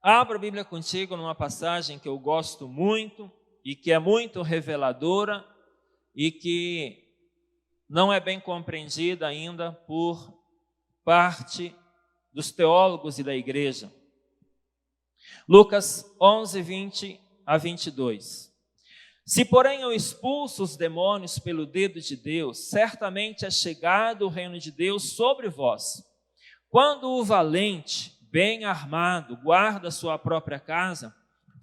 Abra a Bíblia contigo numa passagem que eu gosto muito e que é muito reveladora e que não é bem compreendida ainda por parte dos teólogos e da igreja. Lucas 11, 20 a 22. Se, porém, eu expulso os demônios pelo dedo de Deus, certamente é chegado o reino de Deus sobre vós. Quando o valente, bem armado, guarda sua própria casa,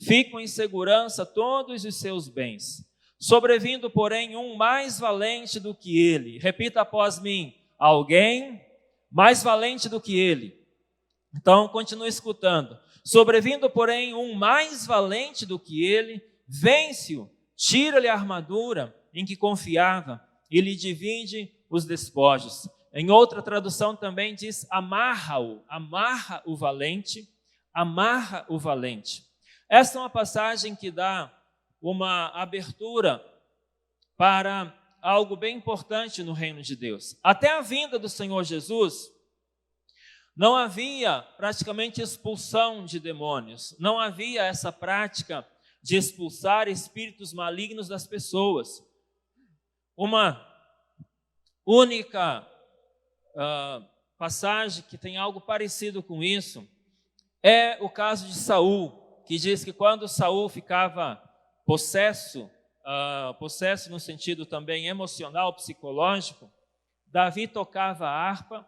ficam em segurança todos os seus bens. Sobrevindo, porém, um mais valente do que ele. Repita após mim: alguém mais valente do que ele. Então, continue escutando. Sobrevindo, porém, um mais valente do que ele, vence-o, tira-lhe a armadura em que confiava e lhe divide os despojos. Em outra tradução também diz: amarra-o, amarra o valente, amarra o valente. Esta é uma passagem que dá uma abertura para algo bem importante no reino de Deus. Até a vinda do Senhor Jesus, não havia praticamente expulsão de demônios, não havia essa prática de expulsar espíritos malignos das pessoas. Uma única passagem que tem algo parecido com isso é o caso de Saul, que diz que quando Saul ficava possesso no sentido também emocional, psicológico, Davi tocava a harpa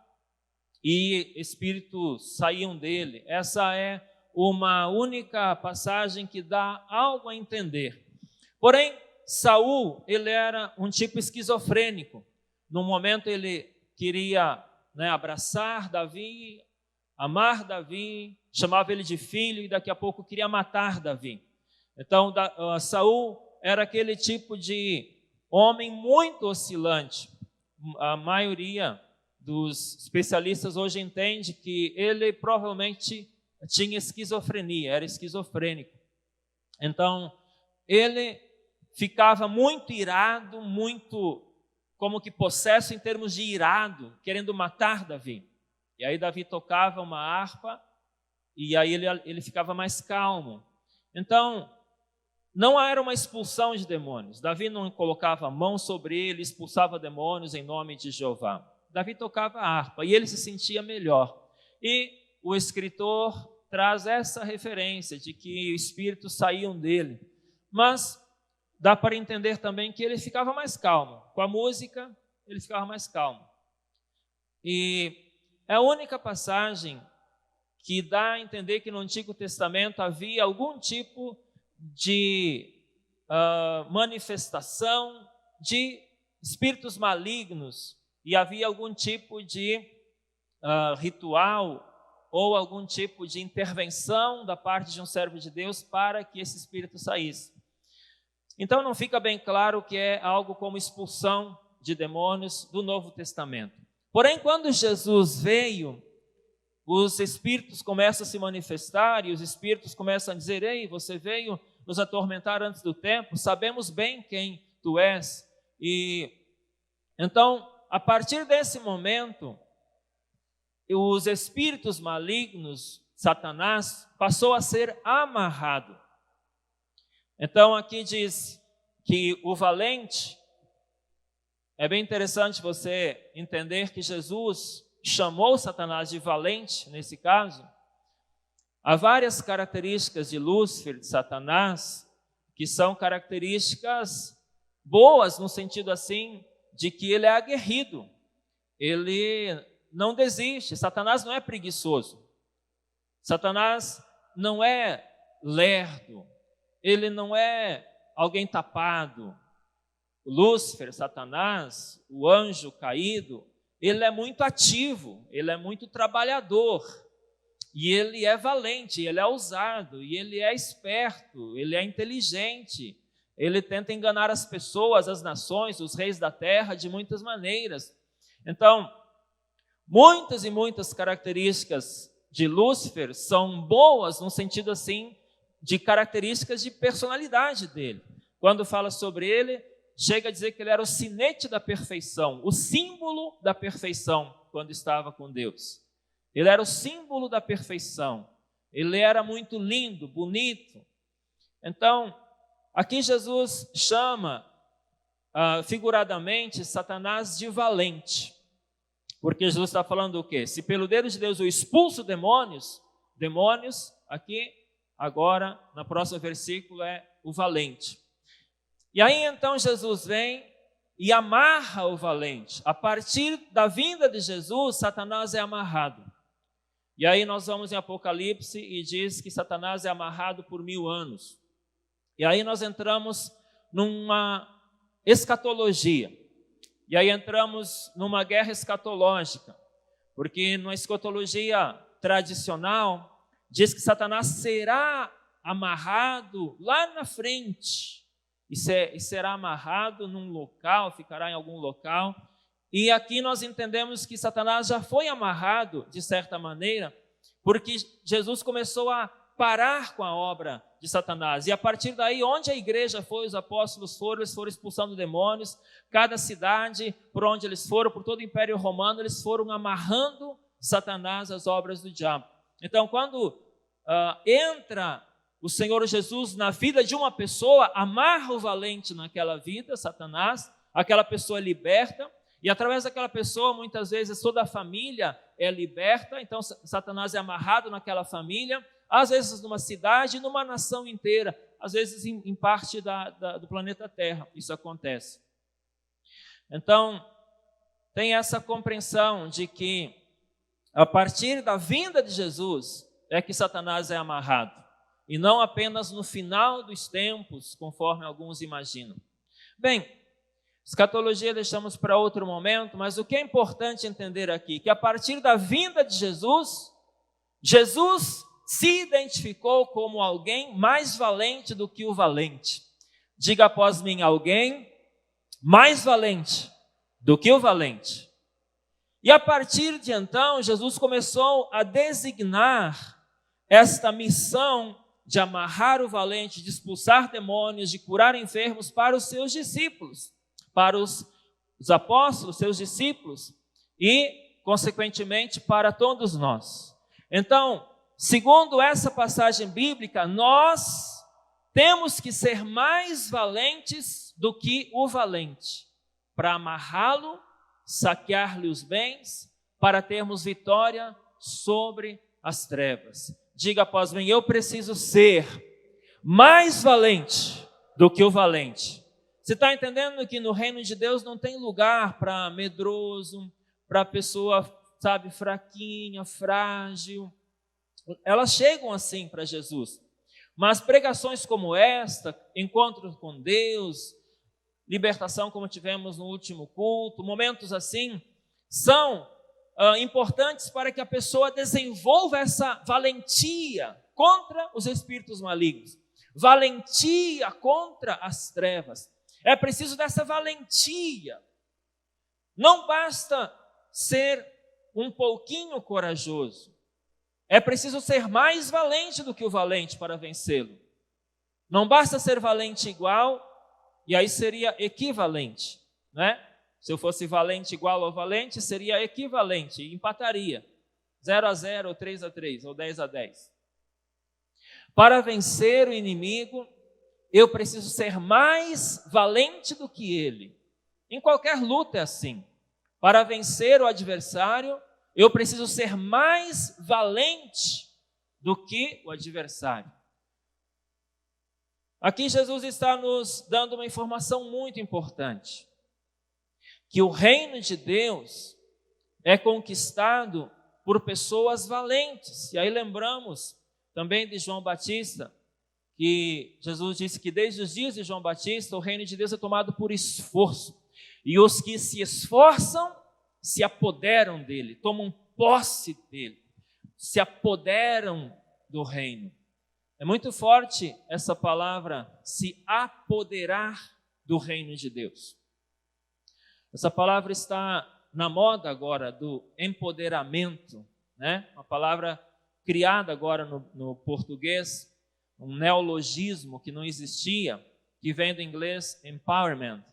e espíritos saíam dele. Essa é uma única passagem que dá algo a entender. Porém, Saul, ele era um tipo esquizofrênico. No momento ele queria abraçar Davi, amar Davi, chamava ele de filho e daqui a pouco queria matar Davi. Então, Saul era aquele tipo de homem muito oscilante. A maioria dos especialistas hoje entende que ele provavelmente tinha esquizofrenia, era esquizofrênico. Então, ele ficava muito irado, muito como que possesso em termos de irado, querendo matar Davi. E aí Davi tocava uma harpa e aí ele ficava mais calmo. Então, não era uma expulsão de demônios. Davi não colocava a mão sobre ele, expulsava demônios em nome de Jeová. Davi tocava a harpa e ele se sentia melhor. E o escritor traz essa referência de que espíritos saíam dele. Mas dá para entender também que ele ficava mais calmo. Com a música, ele ficava mais calmo. E é a única passagem que dá a entender que no Antigo Testamento havia algum tipo de manifestação de espíritos malignos e havia algum tipo de ritual ou algum tipo de intervenção da parte de um servo de Deus para que esse espírito saísse. Então não fica bem claro que é algo como expulsão de demônios do Novo Testamento. Porém, quando Jesus veio, os espíritos começam a se manifestar e os espíritos começam a dizer: ei, você veio nos atormentar antes do tempo, sabemos bem quem tu és. E então, a partir desse momento, os espíritos malignos, Satanás, passou a ser amarrado. Então aqui diz que o valente, é bem interessante você entender que Jesus chamou Satanás de valente, nesse caso. Há várias características de Lúcifer, de Satanás, que são características boas, no sentido assim, de que ele é aguerrido, ele não desiste. Satanás não é preguiçoso, Satanás não é lerdo, ele não é alguém tapado. Lúcifer, Satanás, o anjo caído, ele é muito ativo, ele é muito trabalhador, e ele é valente, ele é ousado, e ele é esperto, ele é inteligente, ele tenta enganar as pessoas, as nações, os reis da terra de muitas maneiras. Então, muitas e muitas características de Lúcifer são boas no sentido assim de características de personalidade dele. Quando fala sobre ele, chega a dizer que ele era o sinete da perfeição, o símbolo da perfeição quando estava com Deus. Ele era o símbolo da perfeição. ele era muito lindo, bonito. Então, aqui Jesus chama figuradamente Satanás de valente, porque Jesus está falando o quê? Se pelo dedo de Deus eu expulso demônios, aqui, agora, no próximo versículo é o valente. E aí então Jesus vem e amarra o valente. A partir da vinda de Jesus, Satanás é amarrado. E aí nós vamos em Apocalipse e diz que Satanás é amarrado por 1000 anos. E aí nós entramos numa escatologia. E aí entramos numa guerra escatológica. Porque na escatologia tradicional, diz que Satanás será amarrado lá na frente. E será amarrado num local, ficará em algum local. E aqui nós entendemos que Satanás já foi amarrado, de certa maneira, porque Jesus começou a parar com a obra de Satanás. E a partir daí, onde a igreja foi, os apóstolos foram, eles foram expulsando demônios. Cada cidade, por onde eles foram, por todo o Império Romano, eles foram amarrando Satanás às obras do diabo. Então, quando entra o Senhor Jesus na vida de uma pessoa, amarra o valente naquela vida, Satanás, aquela pessoa é liberta, e através daquela pessoa, muitas vezes, toda a família é liberta. Então, Satanás é amarrado naquela família, às vezes numa cidade, numa nação inteira, às vezes em parte do planeta Terra, isso acontece. Então, tem essa compreensão de que, a partir da vinda de Jesus, é que Satanás é amarrado, e não apenas no final dos tempos, conforme alguns imaginam. Bem, escatologia deixamos para outro momento, mas o que é importante entender aqui, que a partir da vinda de Jesus, Jesus se identificou como alguém mais valente do que o valente. Diga após mim, alguém mais valente do que o valente. E a partir de então, Jesus começou a designar esta missão de amarrar o valente, de expulsar demônios, de curar enfermos para os seus discípulos, para os apóstolos, seus discípulos, e, consequentemente, para todos nós. Então, segundo essa passagem bíblica, nós temos que ser mais valentes do que o valente, para amarrá-lo, saquear-lhe os bens, para termos vitória sobre as trevas. Diga após mim, eu preciso ser mais valente do que o valente. Você está entendendo que no reino de Deus não tem lugar para medroso, para pessoa, sabe, fraquinha, frágil. Elas chegam assim para Jesus. Mas pregações como esta, encontros com Deus, libertação como tivemos no último culto, momentos assim, são importantes para que a pessoa desenvolva essa valentia contra os espíritos malignos, valentia contra as trevas. É preciso dessa valentia. Não basta ser um pouquinho corajoso. É preciso ser mais valente do que o valente para vencê-lo. Não basta ser valente igual, e aí seria equivalente, né? Se eu fosse valente igual ao valente, seria equivalente, empataria. 0-0, ou 3-3, ou 10-10. Para vencer o inimigo, eu preciso ser mais valente do que ele. Em qualquer luta é assim. Para vencer o adversário, eu preciso ser mais valente do que o adversário. Aqui Jesus está nos dando uma informação muito importante. Que o reino de Deus é conquistado por pessoas valentes. E aí lembramos também de João Batista, que Jesus disse que desde os dias de João Batista, o reino de Deus é tomado por esforço. E os que se esforçam, se apoderam dele, tomam posse dele, se apoderam do reino. É muito forte essa palavra, se apoderar do reino de Deus. Essa palavra está na moda agora do empoderamento, né? Uma palavra criada agora no português, um neologismo que não existia, que vem do inglês empowerment.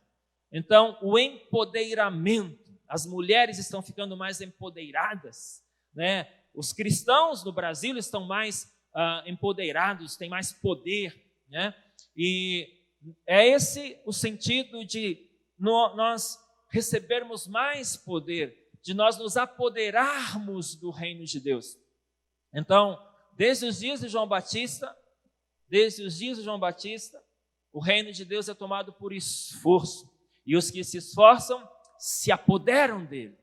Então, o empoderamento, as mulheres estão ficando mais empoderadas, né? Os cristãos no Brasil estão mais empoderados, têm mais poder, né? E é esse o sentido de nós recebermos mais poder, de nós nos apoderarmos do reino de Deus. Então, desde os dias de João Batista, o reino de Deus é tomado por esforço, e os que se esforçam se apoderam dele.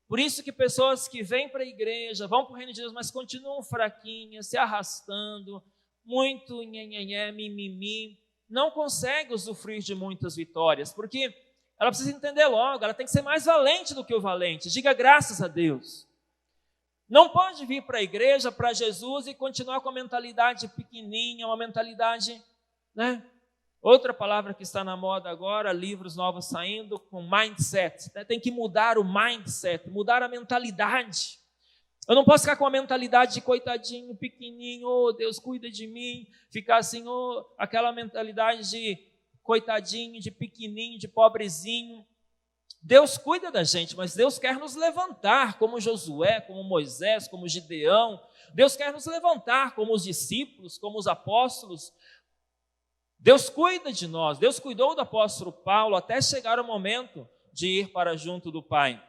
Por isso que pessoas que vêm para a igreja, vão para o reino de Deus, mas continuam fraquinhas, se arrastando, muito nhenhenhé, mimimi, não conseguem usufruir de muitas vitórias, porque ela precisa entender logo, ela tem que ser mais valente do que o valente. Diga graças a Deus. Não pode vir para a igreja, para Jesus, e continuar com a mentalidade pequenininha, uma mentalidade, né? Outra palavra que está na moda agora, livros novos saindo, com mindset. Né? Tem que mudar o mindset, mudar a mentalidade. Eu não posso ficar com a mentalidade de coitadinho, pequenininho, oh Deus, cuida de mim. Ficar assim, oh, aquela mentalidade de coitadinho, de pequenininho, de pobrezinho. Deus cuida da gente, mas Deus quer nos levantar, como Josué, como Moisés, como Gideão. Deus quer nos levantar como os discípulos, como os apóstolos. Deus cuida de nós, Deus cuidou do apóstolo Paulo até chegar o momento de ir para junto do Pai.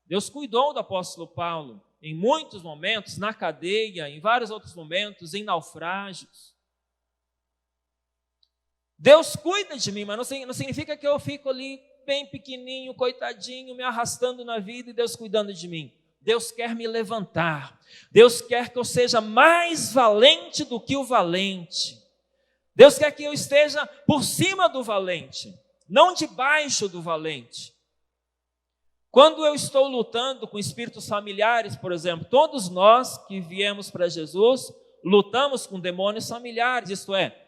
Deus cuidou do apóstolo Paulo em muitos momentos, na cadeia, em vários outros momentos, em naufrágios. Deus cuida de mim, mas não significa que eu fico ali bem pequenininho, coitadinho, me arrastando na vida e Deus cuidando de mim. Deus quer me levantar, Deus quer que eu seja mais valente do que o valente. Deus quer que eu esteja por cima do valente, não debaixo do valente. Quando eu estou lutando com espíritos familiares, por exemplo, todos nós que viemos para Jesus, lutamos com demônios familiares, isto é,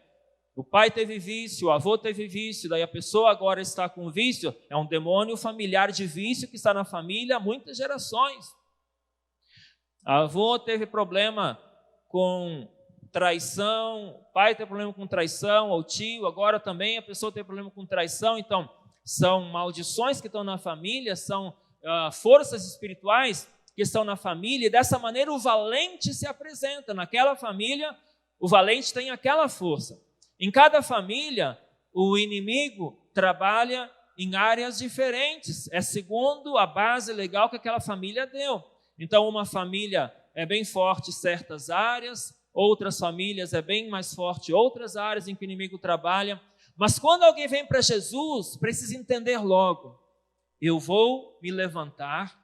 o pai teve vício, o avô teve vício, daí a pessoa agora está com vício, é um demônio familiar de vício que está na família há muitas gerações. O avô teve problema com traição, o pai tem problema com traição, ou o tio, agora também a pessoa tem problema com traição. Então, são maldições que estão na família, são forças espirituais que estão na família, e dessa maneira o valente se apresenta. Naquela família, o valente tem aquela força. Em cada família, o inimigo trabalha em áreas diferentes, é segundo a base legal que aquela família deu. Então, uma família é bem forte em certas áreas, outras famílias é bem mais forte, outras áreas em que o inimigo trabalha. Mas quando alguém vem para Jesus, precisa entender logo: eu vou me levantar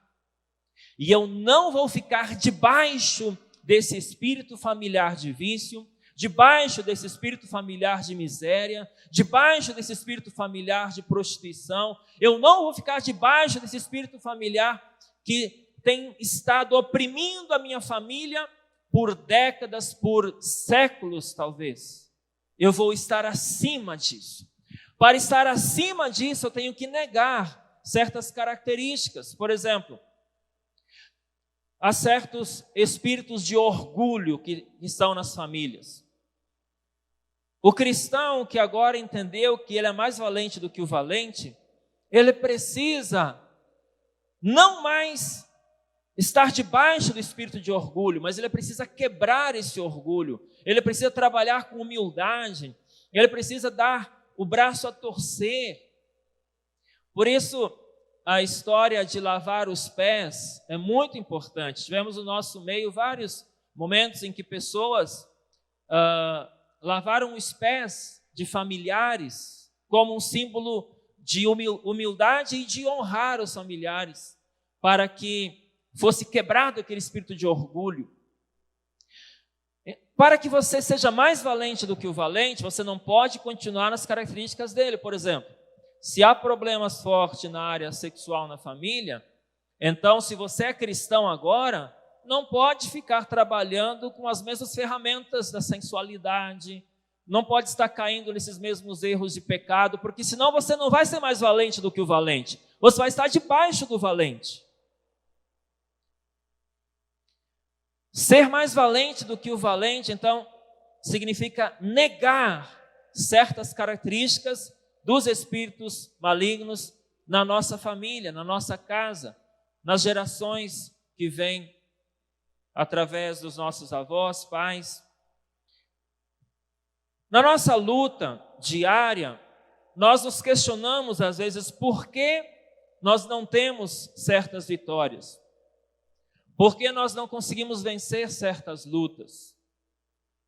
e eu não vou ficar debaixo desse espírito familiar de vício, debaixo desse espírito familiar de miséria, debaixo desse espírito familiar de prostituição. Eu não vou ficar debaixo desse espírito familiar que tem estado oprimindo a minha família por décadas, por séculos talvez. Eu vou estar acima disso. Para estar acima disso, eu tenho que negar certas características. Por exemplo, há certos espíritos de orgulho que estão nas famílias. O cristão que agora entendeu que ele é mais valente do que o valente, ele precisa não mais estar debaixo do espírito de orgulho, mas ele precisa quebrar esse orgulho, ele precisa trabalhar com humildade, ele precisa dar o braço a torcer. Por isso, a história de lavar os pés é muito importante. Tivemos no nosso meio vários momentos em que pessoas lavaram os pés de familiares como um símbolo de humildade e de honrar os familiares, para que fosse quebrado aquele espírito de orgulho. Para que você seja mais valente do que o valente, você não pode continuar nas características dele. Por exemplo, se há problemas fortes na área sexual na família, então se você é cristão agora, não pode ficar trabalhando com as mesmas ferramentas da sensualidade, não pode estar caindo nesses mesmos erros de pecado, porque senão você não vai ser mais valente do que o valente, você vai estar debaixo do valente. Ser mais valente do que o valente, então, significa negar certas características dos espíritos malignos na nossa família, na nossa casa, nas gerações que vêm através dos nossos avós, pais. Na nossa luta diária, nós nos questionamos às vezes por que nós não temos certas vitórias. Por que nós não conseguimos vencer certas lutas?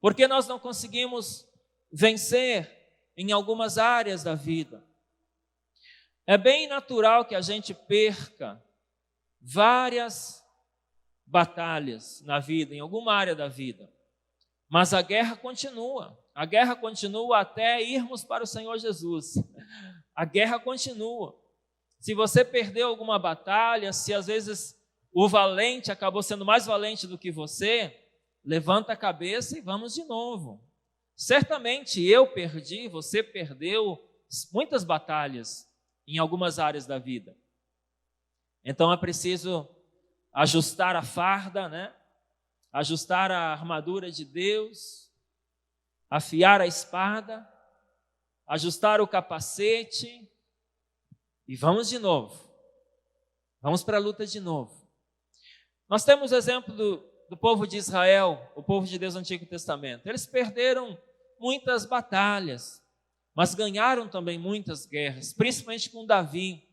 Por que nós não conseguimos vencer em algumas áreas da vida? É bem natural que a gente perca várias batalhas na vida, em alguma área da vida. Mas a guerra continua. A guerra continua até irmos para o Senhor Jesus. A guerra continua. Se você perdeu alguma batalha, se às vezes o valente acabou sendo mais valente do que você, levanta a cabeça e vamos de novo. Certamente eu perdi, você perdeu muitas batalhas em algumas áreas da vida. Então é preciso ajustar a farda, né? Ajustar a armadura de Deus, afiar a espada, ajustar o capacete e vamos de novo. Vamos para a luta de novo. Nós temos o exemplo do povo de Israel, o povo de Deus do Antigo Testamento. Eles perderam muitas batalhas, mas ganharam também muitas guerras, principalmente com Davi.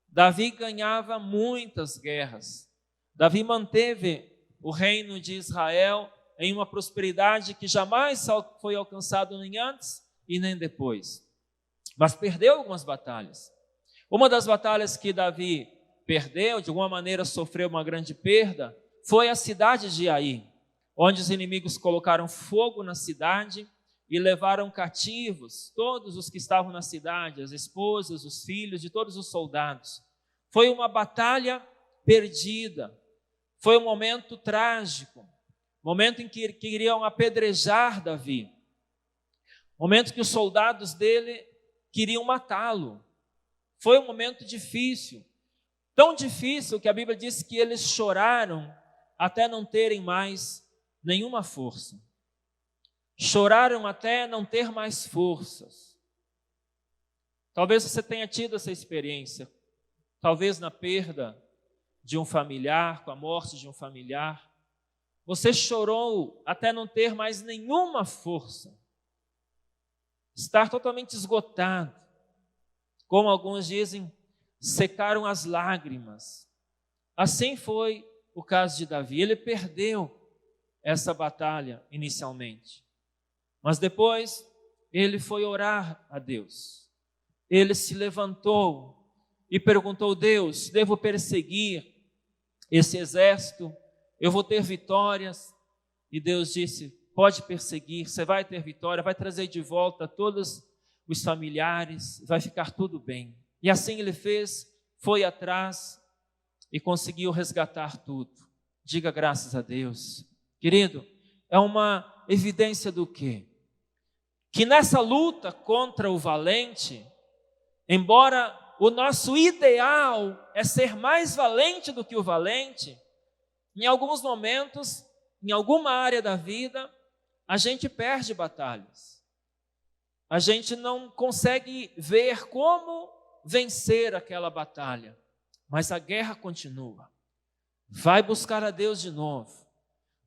Davi ganhava muitas guerras. Davi manteve o reino de Israel em uma prosperidade que jamais foi alcançada nem antes e nem depois. Mas perdeu algumas batalhas. Uma das batalhas que Davi perdeu, de alguma maneira sofreu uma grande perda, foi a cidade de Ai, onde os inimigos colocaram fogo na cidade e levaram cativos todos os que estavam na cidade, as esposas, os filhos de todos os soldados. Foi uma batalha perdida, foi um momento trágico, momento em que queriam apedrejar Davi, momento que os soldados dele queriam matá-lo. Foi um momento difícil, tão difícil que a Bíblia diz que eles choraram até não terem mais nenhuma força. Choraram até não ter mais forças. Talvez você tenha tido essa experiência, talvez na perda de um familiar, com a morte de um familiar. Você chorou até não ter mais nenhuma força, estar totalmente esgotado. Como alguns dizem, secaram as lágrimas. Assim foi o caso de Davi. Ele perdeu essa batalha inicialmente, mas depois ele foi orar a Deus. Ele se levantou e perguntou: Deus, devo perseguir esse exército? Eu vou ter vitórias? E Deus disse: pode perseguir, você vai ter vitória, vai trazer de volta todos os familiares, vai ficar tudo bem. E assim ele fez, foi atrás e conseguiu resgatar tudo. Diga graças a Deus. Querido, é uma evidência do quê? Que nessa luta contra o valente, embora o nosso ideal é ser mais valente do que o valente, em alguns momentos, em alguma área da vida, a gente perde batalhas. A gente não consegue ver como vencer aquela batalha, mas a guerra continua. Vai buscar a Deus de novo,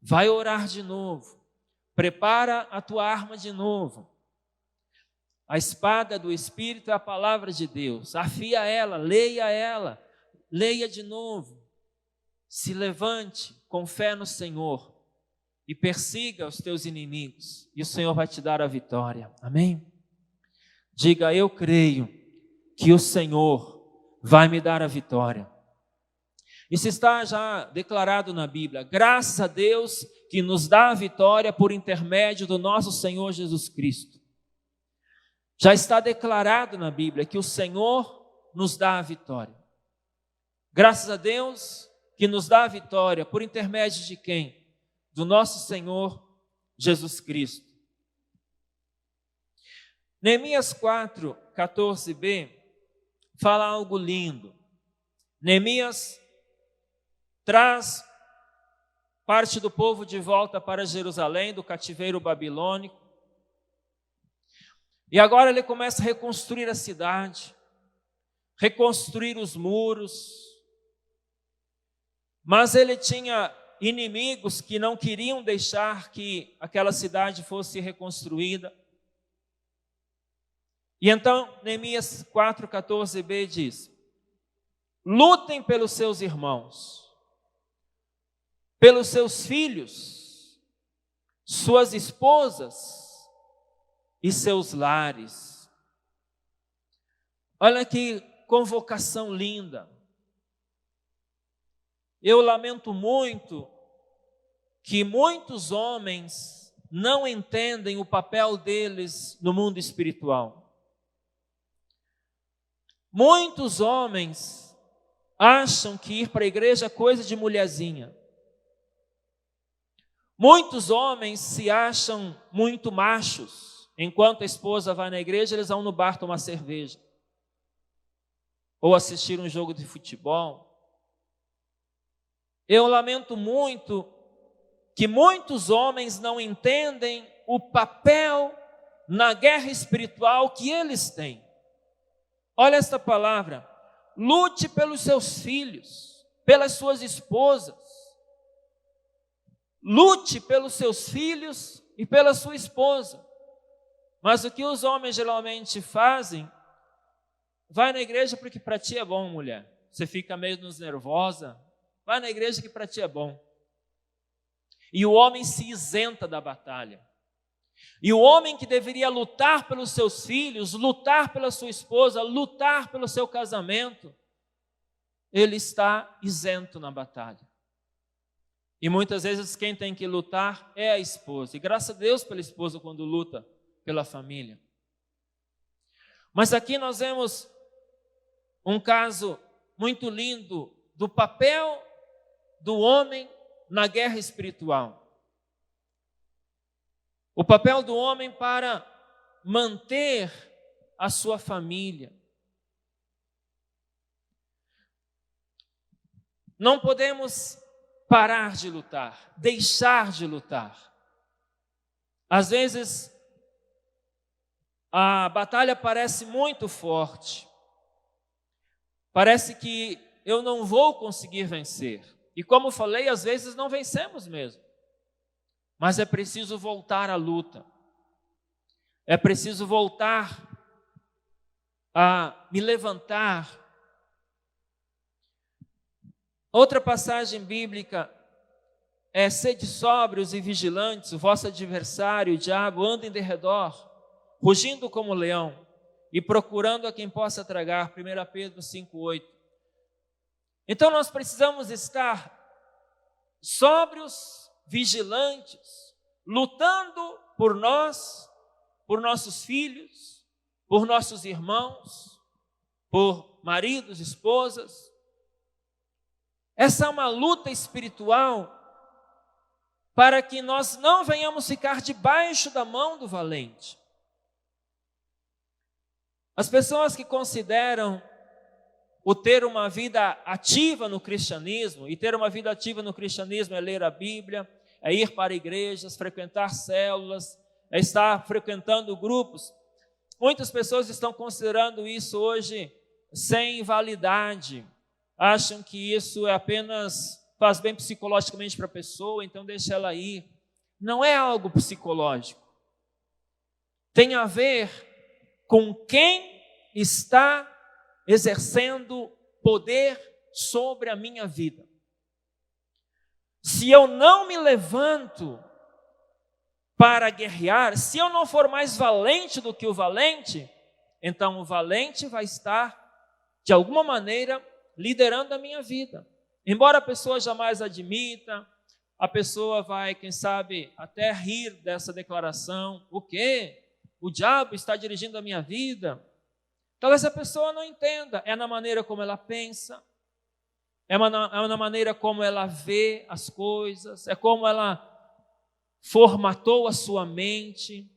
vai orar de novo, prepara a tua arma de novo. A espada do Espírito é a palavra de Deus, afia ela, leia de novo. Se levante com fé no Senhor e persiga os teus inimigos, e o Senhor vai te dar a vitória. Amém? Diga: eu creio que o Senhor vai me dar a vitória. Isso está já declarado na Bíblia. Graças a Deus que nos dá a vitória por intermédio do nosso Senhor Jesus Cristo. Já está declarado na Bíblia que o Senhor nos dá a vitória. Graças a Deus que nos dá a vitória por intermédio de quem? Do nosso Senhor Jesus Cristo. Neemias 4, 14b, fala algo lindo. Neemias traz parte do povo de volta para Jerusalém, do cativeiro babilônico. E agora ele começa a reconstruir a cidade, reconstruir os muros. Mas ele tinha inimigos que não queriam deixar que aquela cidade fosse reconstruída. E então, Neemias 4,14b diz: lutem pelos seus irmãos, pelos seus filhos, suas esposas e seus lares. Olha que convocação linda. Eu lamento muito que muitos homens não entendem o papel deles no mundo espiritual. Muitos homens acham que ir para a igreja é coisa de mulherzinha. Muitos homens se acham muito machos. Enquanto a esposa vai na igreja, eles vão no bar tomar cerveja. Ou assistir um jogo de futebol. Eu lamento muito que muitos homens não entendem o papel na guerra espiritual que eles têm. Olha esta palavra: lute pelos seus filhos, pelas suas esposas. Lute pelos seus filhos e pela sua esposa. Mas o que os homens geralmente fazem? Vai na igreja porque para ti é bom, mulher. Você fica meio nervosa. Vai na igreja que para ti é bom. E o homem se isenta da batalha. E o homem que deveria lutar pelos seus filhos, lutar pela sua esposa, lutar pelo seu casamento, ele está isento na batalha. E muitas vezes quem tem que lutar é a esposa. E graças a Deus pela esposa quando luta pela família. Mas aqui nós vemos um caso muito lindo do papel do homem na guerra espiritual. O papel do homem para manter a sua família. Não podemos parar de lutar, deixar de lutar. Às vezes, a batalha parece muito forte. Parece que eu não vou conseguir vencer. E como falei, às vezes não vencemos mesmo. Mas é preciso voltar à luta. É preciso voltar a me levantar. Outra passagem bíblica é: sede sóbrios e vigilantes, o vosso adversário, o diabo, anda em derredor, rugindo como leão e procurando a quem possa tragar. 1 Pedro 5,8. Então nós precisamos estar sóbrios, vigilantes, lutando por nós, por nossos filhos, por nossos irmãos, por maridos, esposas. Essa é uma luta espiritual para que nós não venhamos ficar debaixo da mão do valente. As pessoas que consideram o ter uma vida ativa no cristianismo, e ter uma vida ativa no cristianismo é ler a Bíblia, é ir para igrejas, frequentar células, é estar frequentando grupos. Muitas pessoas estão considerando isso hoje sem validade. Acham que isso é apenas, faz bem psicologicamente para a pessoa, então deixa ela ir. Não é algo psicológico. Tem a ver com quem está exercendo poder sobre a minha vida. Se eu não me levanto para guerrear, se eu não for mais valente do que o valente, então o valente vai estar, de alguma maneira, liderando a minha vida. Embora a pessoa jamais admita, a pessoa vai, quem sabe, até rir dessa declaração. O quê? O diabo está dirigindo a minha vida? Talvez a pessoa não entenda. É na maneira como ela pensa, é na maneira como ela vê as coisas, é como ela formatou a sua mente.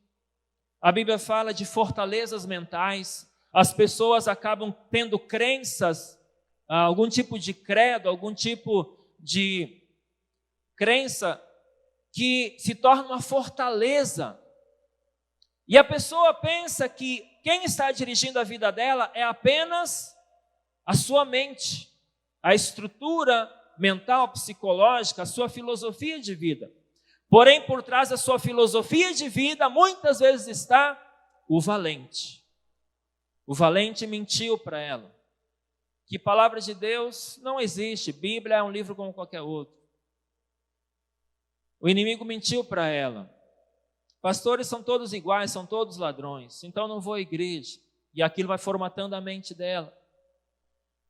A Bíblia fala de fortalezas mentais. As pessoas acabam tendo crenças, algum tipo de credo, algum tipo de crença que se torna uma fortaleza. E a pessoa pensa que quem está dirigindo a vida dela é apenas a sua mente, a estrutura mental, psicológica, a sua filosofia de vida. Porém, por trás da sua filosofia de vida, muitas vezes está o valente. O valente mentiu para ela que palavra de Deus não existe, Bíblia é um livro como qualquer outro. O inimigo mentiu para ela. Pastores são todos iguais, são todos ladrões, então não vou à igreja. E aquilo vai formatando a mente dela.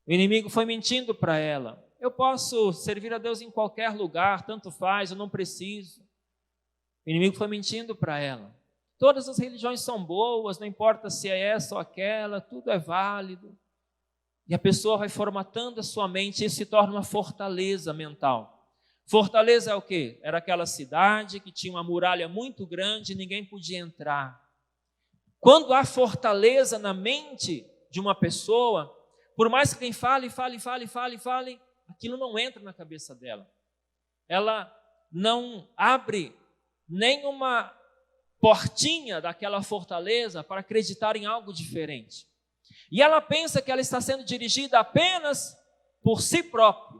O inimigo foi mentindo para ela. Eu posso servir a Deus em qualquer lugar, tanto faz, eu não preciso. O inimigo foi mentindo para ela. Todas as religiões são boas, não importa se é essa ou aquela, tudo é válido. E a pessoa vai formatando a sua mente e isso se torna uma fortaleza mental. Fortaleza é o quê? Era aquela cidade que tinha uma muralha muito grande e ninguém podia entrar. Quando há fortaleza na mente de uma pessoa, por mais que quem fale, aquilo não entra na cabeça dela. Ela não abre nenhuma portinha daquela fortaleza para acreditar em algo diferente. E ela pensa que ela está sendo dirigida apenas por si própria,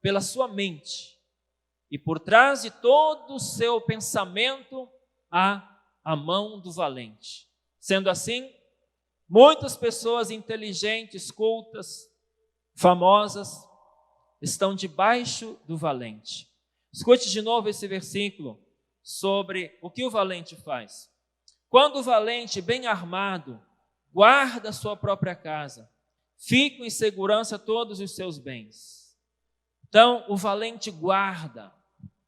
pela sua mente. E por trás de todo o seu pensamento há a mão do valente. Sendo assim, muitas pessoas inteligentes, cultas, famosas, estão debaixo do valente. Escute de novo esse versículo sobre o que o valente faz. Quando o valente, bem armado, guarda a sua própria casa, ficam em segurança todos os seus bens. Então, o valente guarda,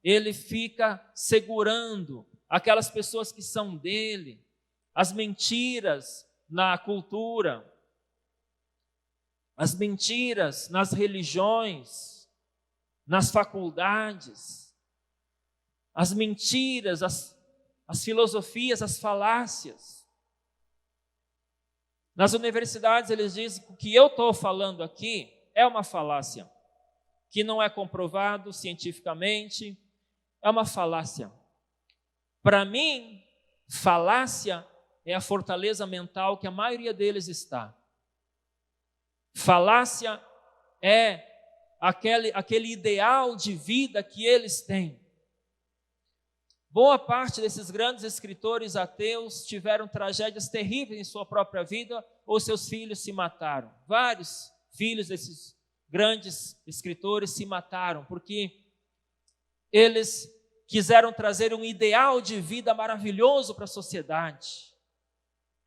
ele fica segurando aquelas pessoas que são dele, as mentiras na cultura, as mentiras nas religiões, nas faculdades, as mentiras, as filosofias, as falácias. Nas universidades eles dizem que o que eu estou falando aqui é uma falácia, que não é comprovado cientificamente, é uma falácia. Para mim, falácia é a fortaleza mental que a maioria deles está. Falácia é aquele ideal de vida que eles têm. Boa parte desses grandes escritores ateus tiveram tragédias terríveis em sua própria vida ou seus filhos se mataram. Vários filhos desses grandes escritores se mataram porque eles quiseram trazer um ideal de vida maravilhoso para a sociedade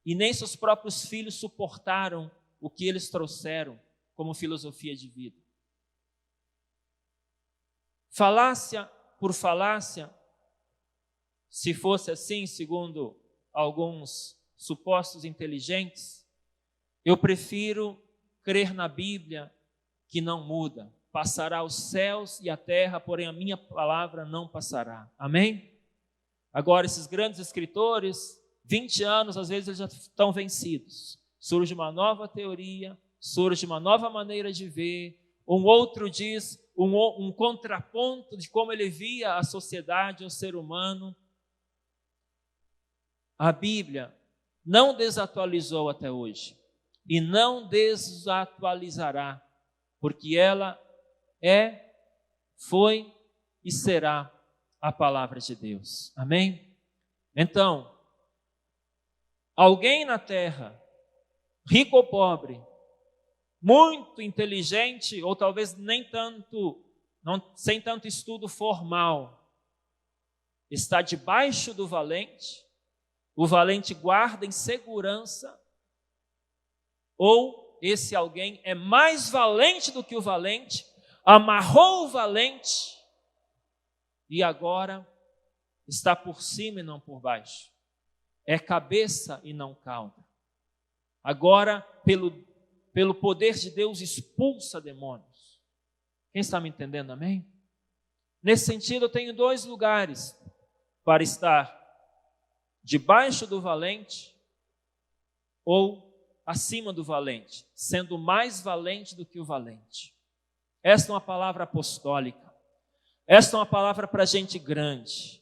e nem seus próprios filhos suportaram o que eles trouxeram como filosofia de vida. Falácia por falácia, se fosse assim, segundo alguns supostos inteligentes, eu prefiro crer na Bíblia que não muda. Passará os céus e a terra, porém a minha palavra não passará. Amém? Agora, esses grandes escritores, 20 anos, às vezes eles já estão vencidos. Surge uma nova teoria, surge uma nova maneira de ver, um outro diz um contraponto de como ele via a sociedade, o ser humano. A Bíblia não desatualizou até hoje e não desatualizará, porque ela foi e será a palavra de Deus. Amém? Então, alguém na terra, rico ou pobre, muito inteligente ou talvez nem tanto, sem tanto estudo formal, está debaixo do valente. O valente guarda em segurança, ou esse alguém é mais valente do que o valente, amarrou o valente e agora está por cima e não por baixo. É cabeça e não cauda. Agora, pelo poder de Deus, expulsa demônios. Quem está me entendendo, amém? Nesse sentido, eu tenho 2 lugares para estar: debaixo do valente ou acima do valente, sendo mais valente do que o valente. Esta é uma palavra apostólica. Esta é uma palavra para gente grande.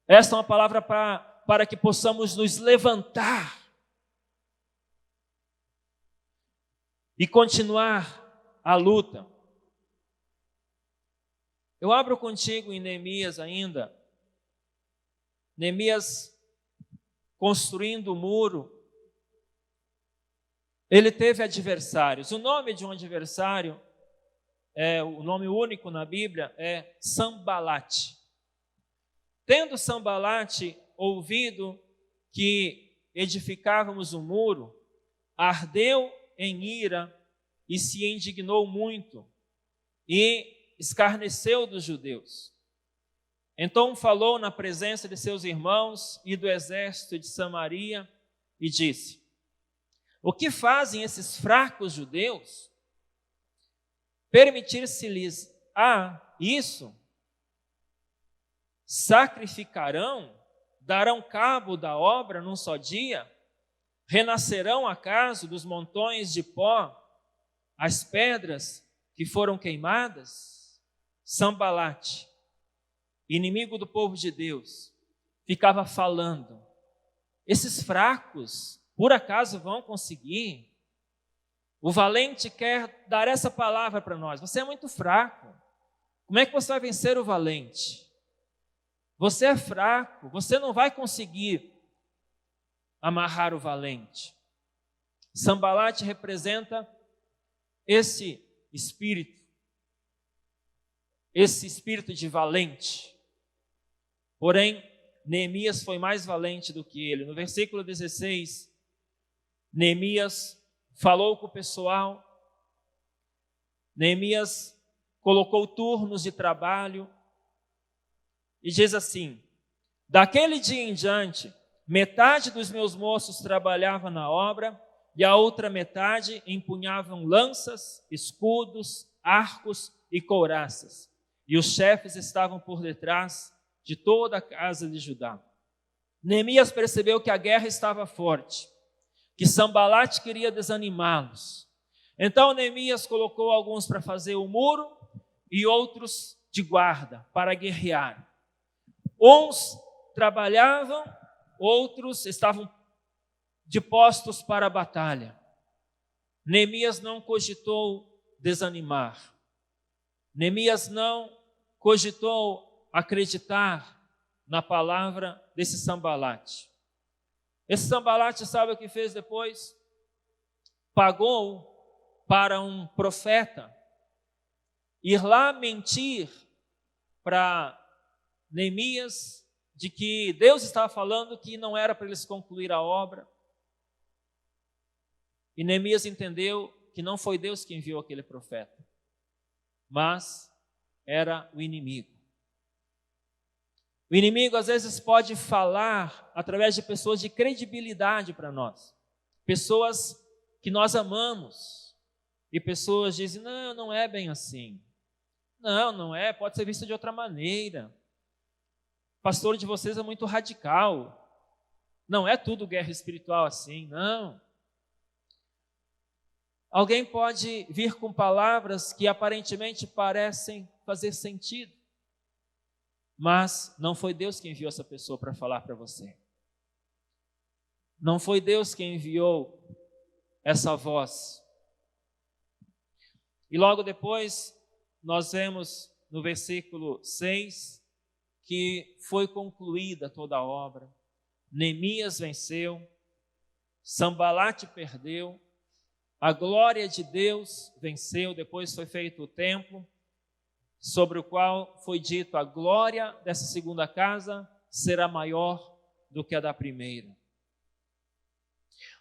Esta é uma palavra para que possamos nos levantar e continuar a luta. Eu abro contigo em Neemias ainda. Neemias construindo o muro. ele teve adversários. O nome de um adversário, o nome único na Bíblia, é Sambalate. Tendo Sambalate ouvido que edificávamos um muro, ardeu em ira e se indignou muito e escarneceu dos judeus. Então falou na presença de seus irmãos e do exército de Samaria e disse: o que fazem esses fracos judeus? Permitir-se-lhes isso? Sacrificarão? Darão cabo da obra num só dia? Renascerão acaso dos montões de pó as pedras que foram queimadas? Sambalate, inimigo do povo de Deus, ficava falando: esses fracos, por acaso vão conseguir? O valente quer dar essa palavra para nós: você é muito fraco. Como é que você vai vencer o valente? Você é fraco, você não vai conseguir amarrar o valente. Sambalate representa esse espírito de valente. Porém, Neemias foi mais valente do que ele. No versículo 16, Neemias falou com o pessoal, Neemias colocou turnos de trabalho e diz assim: daquele dia em diante, metade dos meus moços trabalhava na obra e a outra metade empunhavam lanças, escudos, arcos e couraças. E os chefes estavam por detrás de toda a casa de Judá. Neemias percebeu que a guerra estava forte, que Sambalate queria desanimá-los. Então Neemias colocou alguns para fazer o muro e outros de guarda para guerrear. Uns trabalhavam, outros estavam de postos para a batalha. Neemias não cogitou desanimar. Neemias não cogitou acreditar na palavra desse Sambalate. Esse Sambalate, sabe o que fez depois? Pagou para um profeta ir lá mentir para Neemias de que Deus estava falando que não era para eles concluir a obra. E Neemias entendeu que não foi Deus que enviou aquele profeta, mas era o inimigo. O inimigo às vezes pode falar através de pessoas de credibilidade para nós, pessoas que nós amamos, e pessoas dizem: não, não é bem assim, não é, pode ser visto de outra maneira, o pastor de vocês é muito radical, não é tudo guerra espiritual assim, não. Alguém pode vir com palavras que aparentemente parecem fazer sentido, mas não foi Deus que enviou essa pessoa para falar para você. Não foi Deus que enviou essa voz. E logo depois, nós vemos no versículo 6, que foi concluída toda a obra. Neemias venceu, Sambalate perdeu, a glória de Deus venceu. Depois foi feito o templo, sobre o qual foi dito: a glória dessa segunda casa será maior do que a da primeira.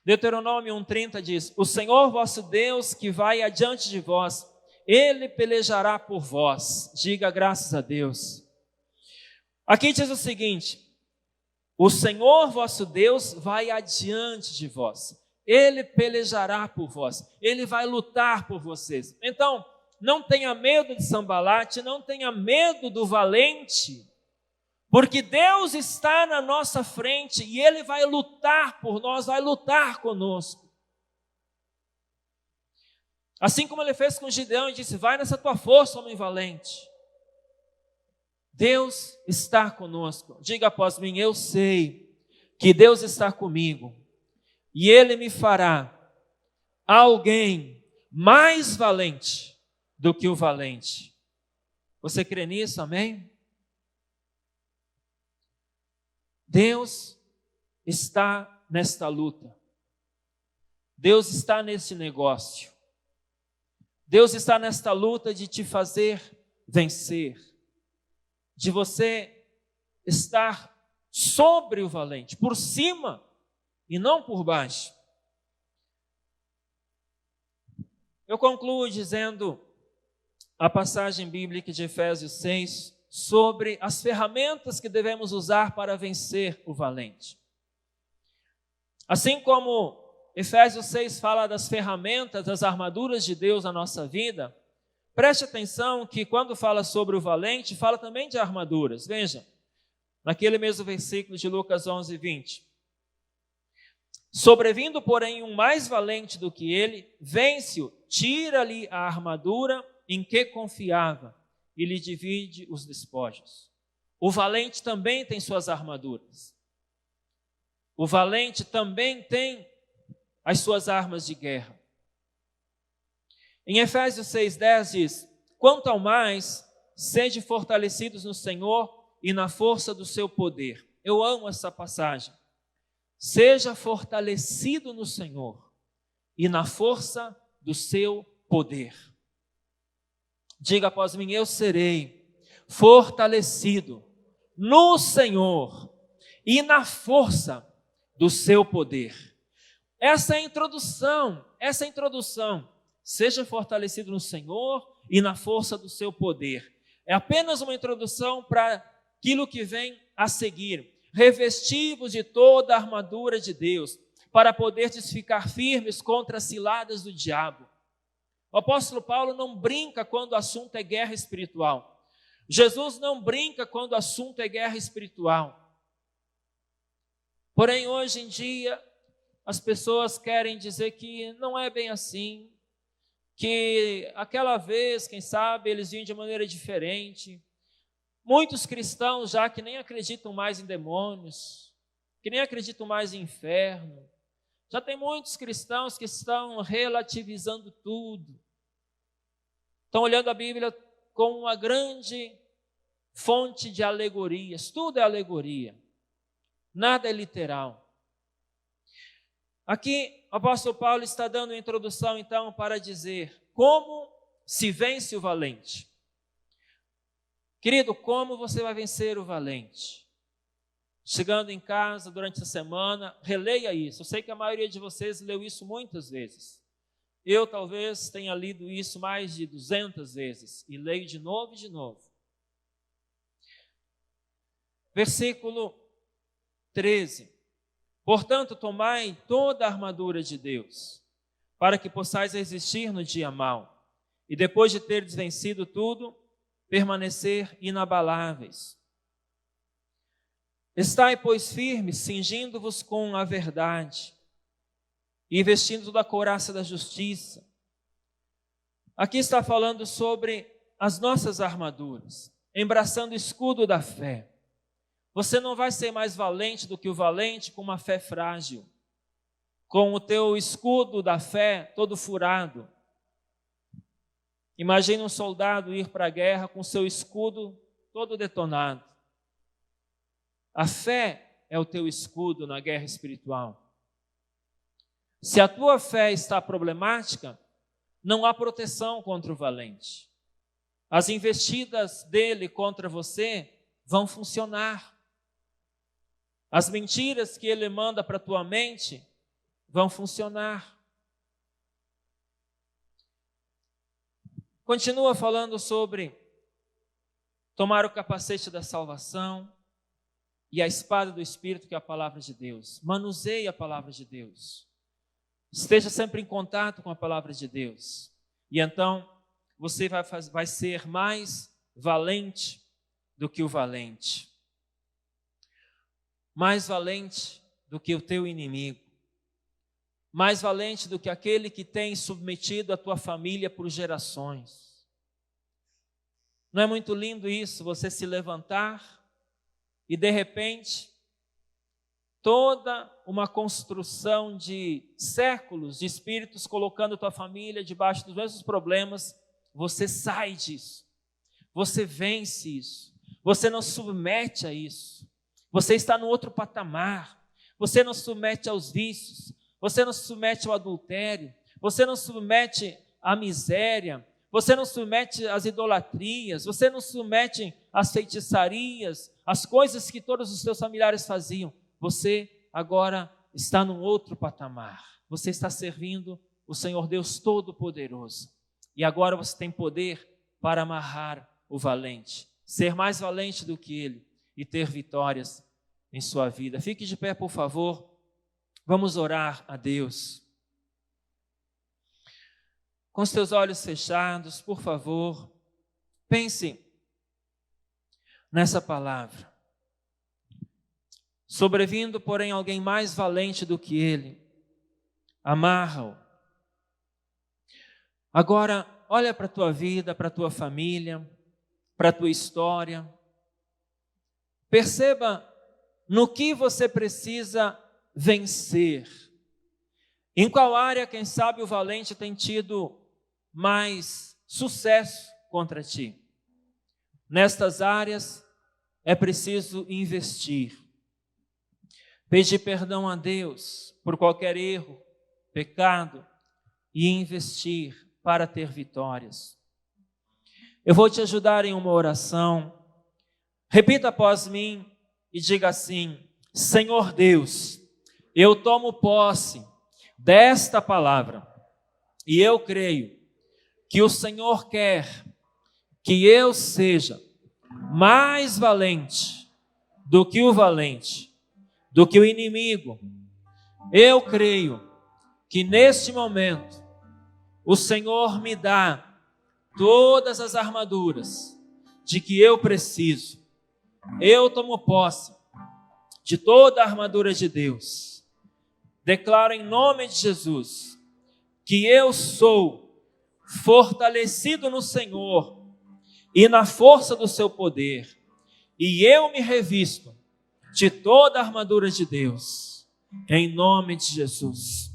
Deuteronômio 1:30 diz: o Senhor vosso Deus que vai adiante de vós, Ele pelejará por vós. Diga graças a Deus. Aqui diz o seguinte: o Senhor vosso Deus vai adiante de vós, Ele pelejará por vós, Ele vai lutar por vocês. Então, não tenha medo de Sambalate, não tenha medo do valente, porque Deus está na nossa frente e Ele vai lutar por nós, vai lutar conosco. Assim como Ele fez com Gideão e disse: vai nessa tua força, homem valente. Deus está conosco. Diga após mim: eu sei que Deus está comigo e Ele me fará alguém mais valente do que o valente. Você crê nisso? Amém? Deus está nesta luta. Deus está nesse negócio. Deus está nesta luta de te fazer vencer, de você estar sobre o valente, por cima e não por baixo. Eu concluo dizendo a passagem bíblica de Efésios 6 sobre as ferramentas que devemos usar para vencer o valente. Assim como Efésios 6 fala das ferramentas, das armaduras de Deus na nossa vida, preste atenção que quando fala sobre o valente, fala também de armaduras. Veja, naquele mesmo versículo de Lucas 11, 20. Sobrevindo, porém, um mais valente do que ele, vence-o, tira-lhe a armadura em que confiava e lhe divide os despojos. O valente também tem suas armaduras. O valente também tem as suas armas de guerra. Em Efésios 6,10 diz: quanto ao mais, sede fortalecidos no Senhor e na força do seu poder. Eu amo essa passagem. Seja fortalecido no Senhor e na força do seu poder. Diga após mim: eu serei fortalecido no Senhor e na força do seu poder. Essa é a introdução. Seja fortalecido no Senhor e na força do seu poder. É apenas uma introdução para aquilo que vem a seguir. Revesti-vos de toda a armadura de Deus, para poderdes ficar firmes contra as ciladas do diabo. O apóstolo Paulo não brinca quando o assunto é guerra espiritual. Jesus não brinca quando o assunto é guerra espiritual. Porém, hoje em dia, as pessoas querem dizer que não é bem assim, que aquela vez, quem sabe, eles vinham de maneira diferente. Muitos cristãos já que nem acreditam mais em demônios, que nem acreditam mais em inferno. Já tem muitos cristãos que estão relativizando tudo. Estão olhando a Bíblia como uma grande fonte de alegorias. Tudo é alegoria. Nada é literal. Aqui, o apóstolo Paulo está dando uma introdução, então, para dizer como se vence o valente. Querido, como você vai vencer o valente? Chegando em casa durante a semana, releia isso. Eu sei que a maioria de vocês leu isso muitas vezes. Eu talvez tenha lido isso mais de 200 vezes e leio de novo e de novo. Versículo 13. Portanto, tomai toda a armadura de Deus, para que possais resistir no dia mau, e depois de teres vencido tudo, permanecer inabaláveis. Estai, pois, firmes, cingindo-vos com a verdade, e vestindo da couraça da justiça. Aqui está falando sobre as nossas armaduras, embraçando o escudo da fé. Você não vai ser mais valente do que o valente com uma fé frágil, com o teu escudo da fé todo furado. Imagine um soldado ir para a guerra com seu escudo todo detonado. A fé é o teu escudo na guerra espiritual. Se a tua fé está problemática, não há proteção contra o valente. As investidas dele contra você vão funcionar. As mentiras que ele manda para a tua mente vão funcionar. Continua falando sobre tomar o capacete da salvação e a espada do Espírito, que é a palavra de Deus. Manuseie a palavra de Deus. Esteja sempre em contato com a palavra de Deus. E então você vai ser mais valente do que o valente. Mais valente do que o teu inimigo. Mais valente do que aquele que tem submetido a tua família por gerações. Não é muito lindo isso, você se levantar e de repente toda uma construção de séculos de espíritos colocando a tua família debaixo dos mesmos problemas, você sai disso. Você vence isso. Você não submete a isso. Você está no outro patamar. Você não submete aos vícios. você não se submete ao adultério, você não se submete à miséria, você não se submete às idolatrias, você não se submete às feitiçarias, às coisas que todos os seus familiares faziam. Você agora está num outro patamar. Você está servindo o Senhor Deus Todo-Poderoso. E agora você tem poder para amarrar o valente, ser mais valente do que ele e ter vitórias em sua vida. Fique de pé, por favor. Vamos orar a Deus. Com os teus olhos fechados, por favor, pense nessa palavra. Sobrevindo, porém, alguém mais valente do que ele, amarra-o. Agora, olha para a tua vida, para a tua família, para a tua história. Perceba no que você precisa vencer. Em qual área, quem sabe, o valente tem tido mais sucesso contra ti. Nestas áreas é preciso investir. Pedir perdão a Deus por qualquer erro, pecado e investir para ter vitórias. Eu vou te ajudar em uma oração. Repita após mim e diga assim: Senhor Deus, eu tomo posse desta palavra e eu creio que o Senhor quer que eu seja mais valente do que o valente, do que o inimigo. Eu creio que neste momento o Senhor me dá todas as armaduras de que eu preciso. Eu tomo posse de toda a armadura de Deus. Declaro em nome de Jesus que eu sou fortalecido no Senhor e na força do seu poder, e eu me revisto de toda a armadura de Deus, em nome de Jesus.